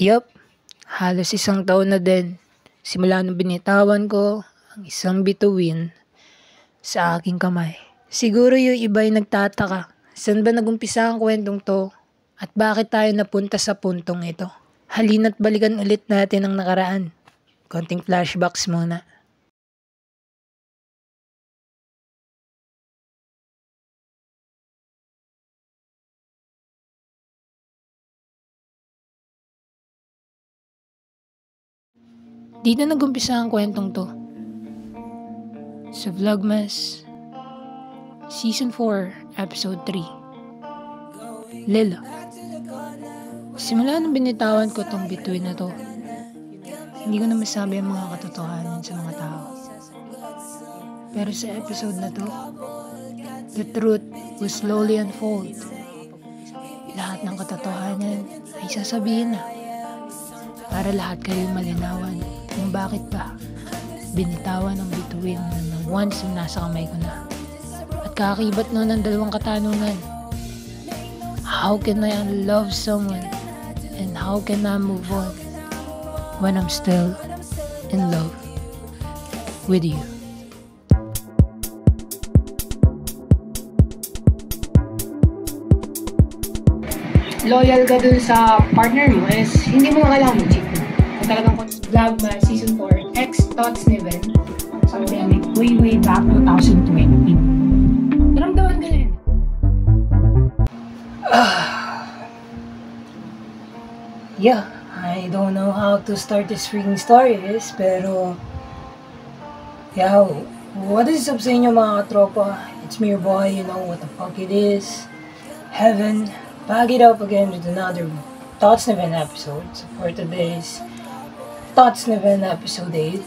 Yup, halos isang taon na din simula nung binitawan ko ang isang bituin sa aking kamay. Siguro yung iba ay nagtataka, saan ba nagumpisa ang kwentong to at bakit tayo napunta sa puntong ito? Halina't balikan ulit natin ang nakaraan. Konting flashbacks muna. Dito nagumpisa ang kwentong to. Sa Vlogmas Season 4, Episode 3. Lila. Simula nung binitawan ko tong bituin na to, hindi ko na masabi ang mga katotohanan sa mga tao. Pero sa episode na to, the truth will slowly unfold. Lahat ng katotohanan ay sasabihin na para lahat kayo malinawan kung bakit ba binitawan ang bituin na once yung nasa kamay ko na. At kakakibat nun ng dalawang katanungan. How can I love someone and how can I move on when I'm still in love with you? Loyal ka dun sa partner mo is hindi mo na kailangan mag-cheat. Kung talagang Vlogmas Season 4, Ex-Thoughts ni Ben. Pandemic, way back 2020. Naramdaman ka na yun. Yeah, I don't know how to start this freaking stories, pero yeah, what is up sa inyo mga katropa? It's me, your boy, you know what the fuck it is. Heaven, back it up again with another Thoughts Neven episode. So for today's Thoughts Neven episode 8,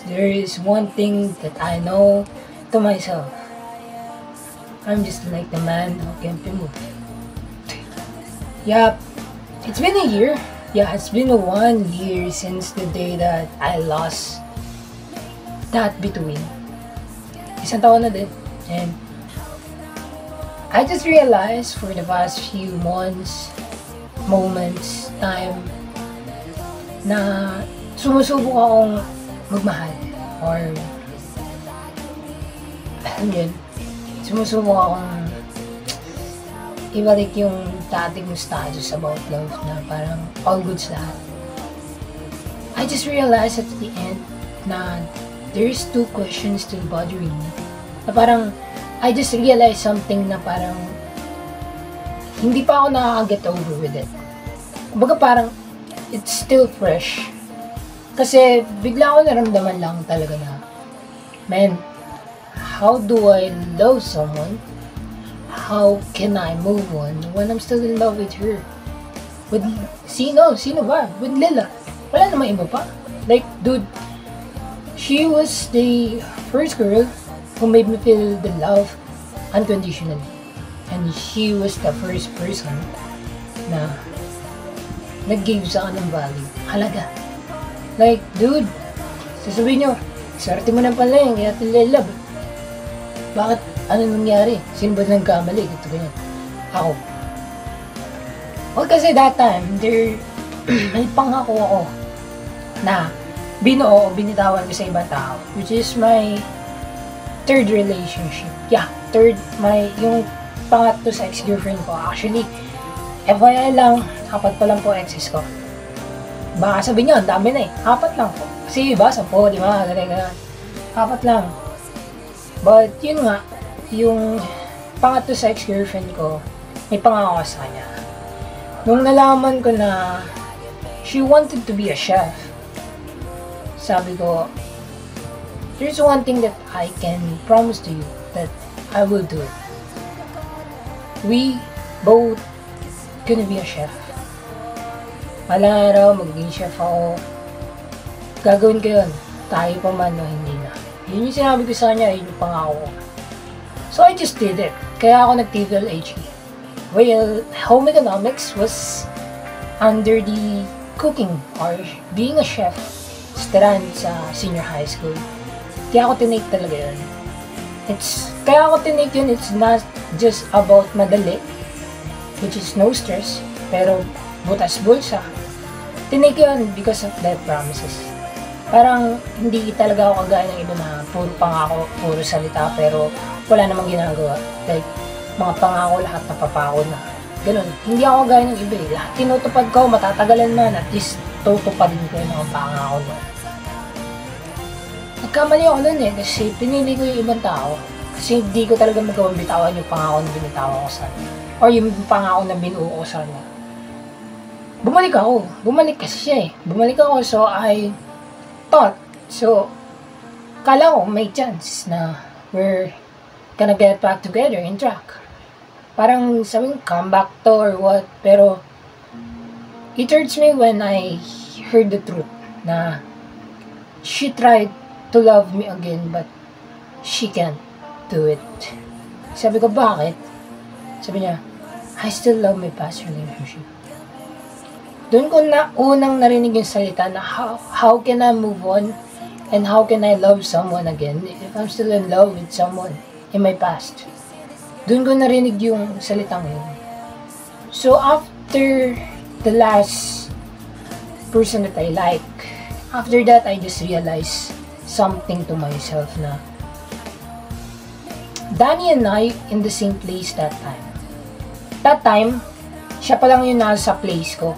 there is one thing that I know to myself. I'm just like the man who can't be moved. Yup, it's been a year. Yeah, it's been 1 year since the day that I lost that between. Isang taon na din. And I just realized for the past few months, moments, time, na sumusubok akong magmahal. Or, alam yun, sumusubok akong ibalik yung dati kong status about love na parang all goods lahat. I just realized at the end na there's 2 questions still bothering me. Na parang, I just realized something na parang hindi pa ako nakaka-get over with it. Kumbaga parang it's still fresh. Kasi bigla ako naramdaman lang talaga na, man, how do I love someone? How can I move on when I'm still in love with her? With sino ba? With Lila. Wala namang iba pa. Like, dude, she was the first girl who made me feel the love unconditionally. And she was the first person na nag-give sa akin ng value. Halaga. Like, dude, sasabihin nyo, swerte mo na pala yung kaya love. Bakit? Ano nangyari? Sino ba nagkamali? Ito ganyan. Ako. Well, kasi that time, may pangako ako na binitawan ko sa ibang tao. Which is my 3rd relationship. Yeah, 3rd, yung pangatlo sa ex-girlfriend ko. Actually, FYI lang, 4 pa lang po exes ko. Baka sabihin nyo, ang dami na eh. 4 lang po. Kasi iba, 10, di ba? 4 lang. But, yun nga, yung pangatlo sa ex-girlfriend ko, may pangako sa kanya. Nung nalaman ko na she wanted to be a chef, sabi ko, there's one thing that I can promise to you that I will do it. We both gonna be a chef. Malang araw, magiging chef ako. Gagawin ko yun. Tayo pa man o hindi na. Yun yung sinabi ko sa kanya, yun yung pangako ko. So I just did it. Kaya ako nag-TVLHE. Well, home economics was under the cooking or being a chef strand sa senior high school. Kaya ako tinake talaga yun. Kaya ako tinake yun, it's not just about madali, which is no stress, pero butas bulsa. Tinake yun because of that promises. Parang hindi talaga ako kagaya ng iba na puro pangako, puro salita, pero wala namang ginagawa. Like, mga pangako lahat napapako na. Ganun. Hindi ako kagaya ng iba eh. Lahat tinutupad ko, matatagalan man, at least tutupadin ko yung mga pangako mo. Nagkamali ako nun eh, kasi pinili ko yung ibang tao. Kasi hindi ko talaga magawang bitawan yung pangako na binitawan ko sa kanya. Or yung pangako na binuo ko sa kanya. Bumalik ako. Bumalik kasi siya eh. Bumalik ako, so I thought. So, kala ko may chance na we're gonna get back together in track. Parang sabing comeback to or what. Pero, it hurts me when I heard the truth na she tried to love me again but she can't do it. Sabi ko, bakit? Sabi niya, I still love my past relationship. Doon ko na unang narinig yung salita na how can I move on and how can I love someone again if I'm still in love with someone in my past. Doon ko narinig yung salitang yun. So after the last person that I like, after that I just realized something to myself na Danny and I in the same place that time. That time, siya pa lang yung nasa place ko.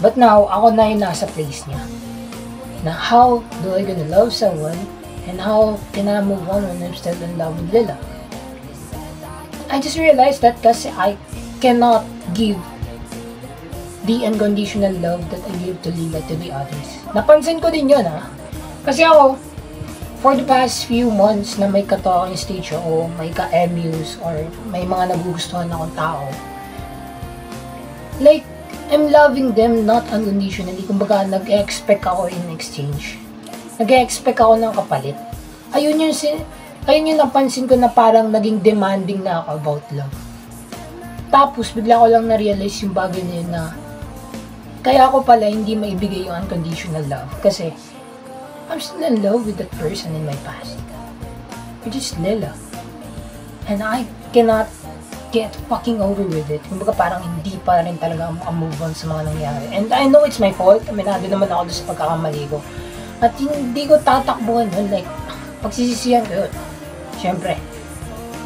But now, ako na yung nasa place niya. Na how do I gonna love someone and how can I move on when I'm still in love with Lila? I just realized that kasi I cannot give the unconditional love that I give to Lila to the others. Napansin ko din yun ha. Kasi ako, for the past few months na may ka-talking stage ako, may ka-MUs or may mga nagugustuhan akong tao, like, I'm loving them not unconditionally. Kumbaga, nag-expect ako in exchange. Nag-expect ako ng kapalit. Ayun yung napansin ko na parang naging demanding na ako about love. Tapos, bigla ko lang na-realize yung bagay na yun na kaya ako pala hindi maibigay yung unconditional love. Kasi, I'm still in love with that person in my past. Which is Lila. And I cannot get fucking over with it. Kumbaga parang hindi pa rin talaga move on sa mga nangyari. And I know it's my fault. Aminado naman ako doon sa pagkakamali ko. At hindi ko tatakbuhan yun. Like, pagsisisihan ko yun. Siyempre.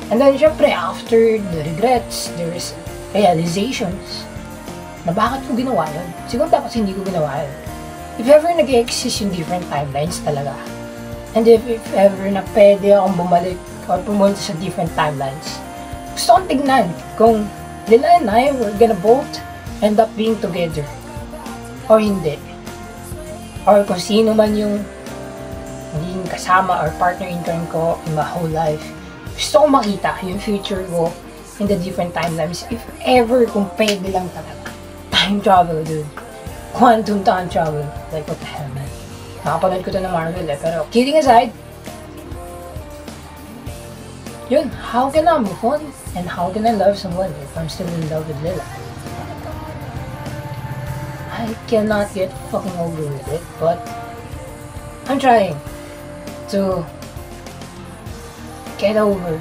And then, siyempre, after the regrets, there's realizations na bakit ko ginawa yun. Siguro dapat hindi ko ginawa yun. If ever nag-exist yung different timelines talaga. And if ever na pwede akong bumalik or pumunta sa different timelines, gusto kong tignan kung Lila and I were gonna both end up being together or hindi. Or kung sino man yung magiging kasama or partner in crime ko in my whole life. Gusto kong makita yung future ko in the different timelines. If ever, kung pwede lang talaga. Time travel, dude. Quantum time travel. Like, what the hell, man? Nakapanood ko to ng Marvel eh. Pero, kidding aside, yun, how can I move on? And how can I love someone if I'm still in love with Lila? I cannot get fucking over with it, but I'm trying to get over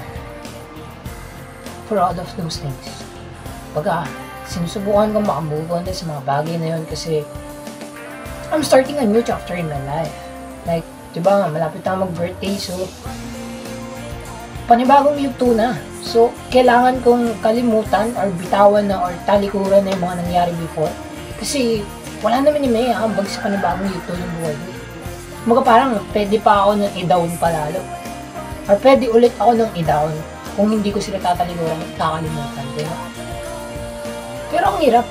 for all of those things. Baga, sinusubukan ko makamove on sa mga bagay na yun kasi I'm starting a new chapter in my life. Like, diba, malapit na mag-birthday, so panibagong yugto na. So, kailangan kong kalimutan or bitawan na or talikuran na yung mga nangyari before. Kasi, wala naman yung may ambag sa panibagong yugto ng buhay ko. Mga parang, pwede pa ako nang i-down palalo. Or pwede ulit ako nang i-down kung hindi ko sila tatalikuran at kakalimutan. Diba? Pero ang hirap.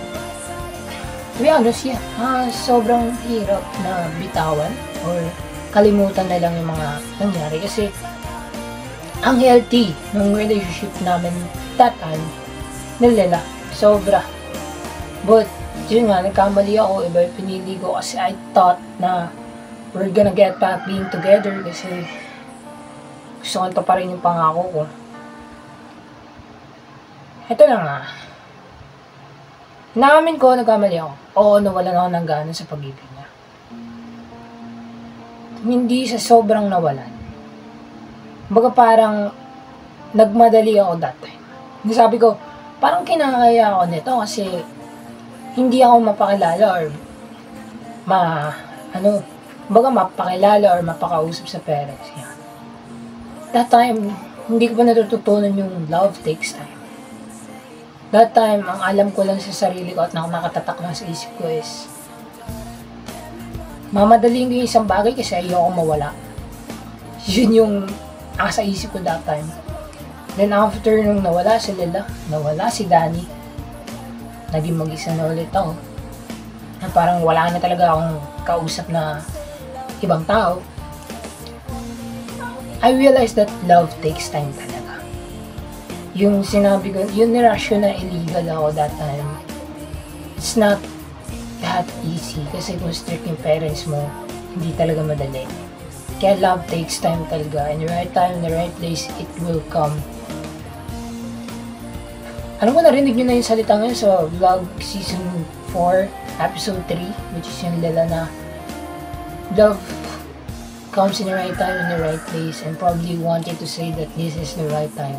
To be honest, yeah. Sobrang hirap na bitawan or kalimutan na lang yung mga nangyari. Kasi, ang healthy ng relationship namin that time, nilala, sobra. But, yun nga, nagkamali ako, iba yung pinili ko kasi I thought na we're gonna get back being together kasi gusto ko pa rin yung pangako ko. Ito na nga. Naamin ko, nagkamali ako. Oo, nawalan ako ng gana sa pag-ibig niya. Hindi sa sobrang nawalan. Baga parang nagmadali ako that time. Sabi ko, parang kinakaya ako nito kasi hindi ako mapakilala or mapakilala or mapakausap sa parents niya. That time, hindi ko pa natututunan yung love takes time. That time, ang alam ko lang sa sarili ko at nakatatak lang sa isip ko is mamadaliin ko yung isang bagay kasi ayoko mawala. Yun yung nasa isip ko that time. Then after nung nawala si Lila, nawala si Danny, naging mag-isa na ulit ako. Na parang wala na talaga akong kausap na ibang tao. I realized that love takes time talaga. Yung sinabi ko, yung nirush na illegal ako that time, it's not that easy kasi kung strict yung parents mo, hindi talaga madali. Kaya love takes time talaga. In the right time, in the right place, it will come. Alam ko narinig nyo na yung salita ngayon sa vlog season 4, episode 3, which is yung Lila na love comes in the right time, in the right place, and probably wanted to say that this is the right time,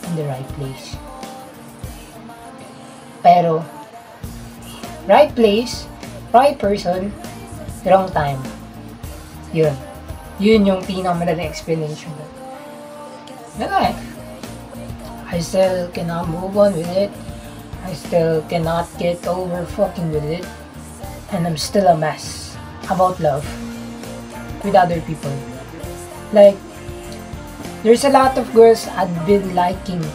in the right place. Pero, right place, right person, wrong time. Yun. Yun yung pinakamadaling explanation. Wala eh. I still cannot move on with it. I still cannot get over fucking with it. And I'm still a mess about love with other people. Like, there's a lot of girls I've been liking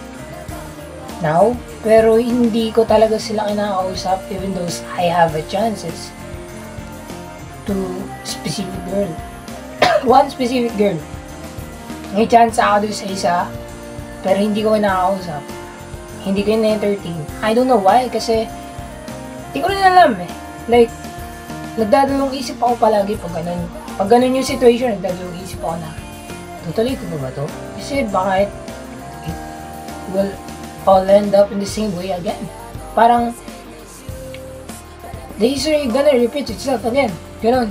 now, pero hindi ko talaga sila kinakausap even though I have a chances to specific girl. One specific girl. May chance ako doon sa isa, pero hindi ko nakakausap. Hindi ko na-entertain. I don't know why, kasi hindi ko rin alam eh. Like, nagdadalawang isip ako palagi pag ganun. Pag ganun yung situation, nagdadalawang isip ako na, tutuloy ko ba to? Kasi baka it will all end up in the same way again. Parang, the history gonna repeat itself again. Ganun.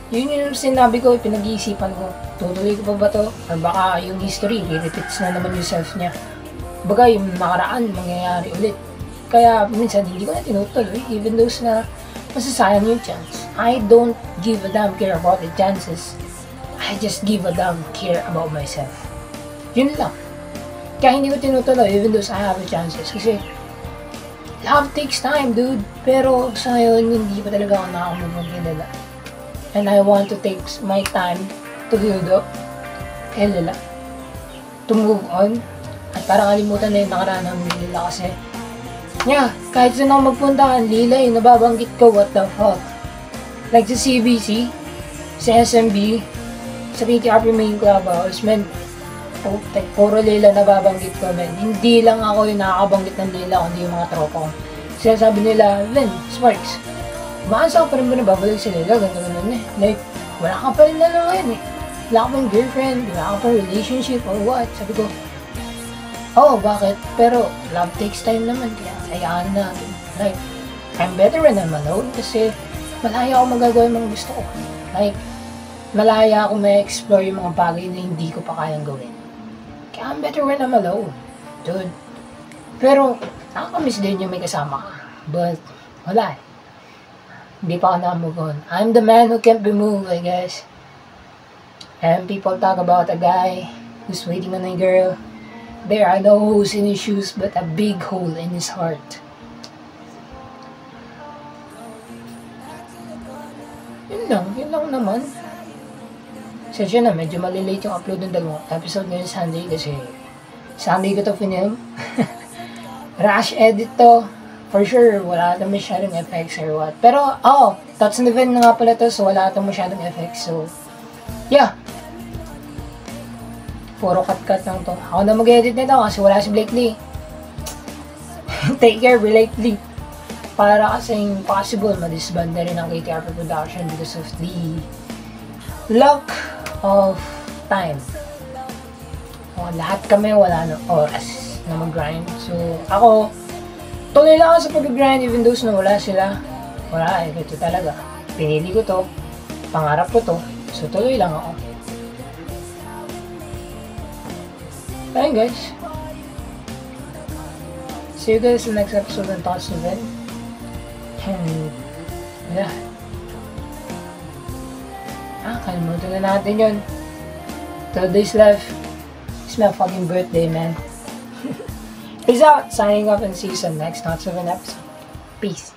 Yun yung sinabi ko, pinag-iisipan ko. Tutuloy ko ba to? Or baka yung history, re-repeats na naman yung self niya. Baga yung nakaraan, mangyayari ulit. Kaya minsan hindi ko na tinutuloy, even though na masasayang yung chance. I don't give a damn care about the chances. I just give a damn care about myself. Yun lang. Kaya hindi ko tinutuloy, even though I have the chances. Kasi, love takes time, dude. Pero sa ngayon, hindi pa talaga ako nakakamove nila. And I want to take my time to heal up kay Lila. To move on. At parang kalimutan na yung nakaraan ng Lila kasi kahit saan ako magpunta, Lila yung nababanggit ko, what the fuck. Like sa CBC, sa SMB, sa PTRP main clubhouse, man, puro Lila nababanggit ko, man. Hindi lang ako yung nakakabanggit ng Lila, kundi yung mga tropa ko. Sinasabi nila, Len, Sparks, maasa ko pa rin ba nababalik sa Lila, ganun eh. Like, wala ka pa rin na ngayon eh. Wala ka pang girlfriend, wala ka pang relationship or what. Sabi ko, bakit? Pero, love takes time naman, kaya hayaan natin. Like, I'm better when I'm alone kasi malaya ako magagawa yung mga gusto ko. Like, malaya ako ma-explore yung mga bagay na hindi ko pa kayang gawin. Kaya I'm better when I'm alone. Dude. Pero, nakakamiss din yung may kasama ka. But, wala eh. Hindi pa ako na-move on. I'm the man who can't be moved, I guess. And people talk about a guy who's waiting on a girl. There are no holes in his shoes, but a big hole in his heart. Yun lang naman. Sensya na, medyo malilate yung upload ng dalawang episode ngayon Sunday kasi Sunday ko to film. Rush edit to. For sure, wala ito masyadong effects or what. Pero, Thoughts and Event na nga pala to, so wala ito masyadong effects. So, yeah. Puro cut-cut lang to. Ako na mag-edit nito kasi wala si Blakely. Take care, Blakely. Para kasing possible, ma-disband na rin ang KTRP production because of the lack of time. Lahat kami wala ng oras na mag-grind. So, ako, tuloy lang ako sa pag-grind even though na wala sila. Wala eh, ito talaga. Pinili ko to, pangarap ko to, so tuloy lang ako. Ayun guys. See you guys in the next episode ng Thoughts and Event. And, yeah. Kalimutan na natin yun. 2 days left. It's my fucking birthday, man. Peace out. Signing off and see you some next Thoughts of an episode. Peace.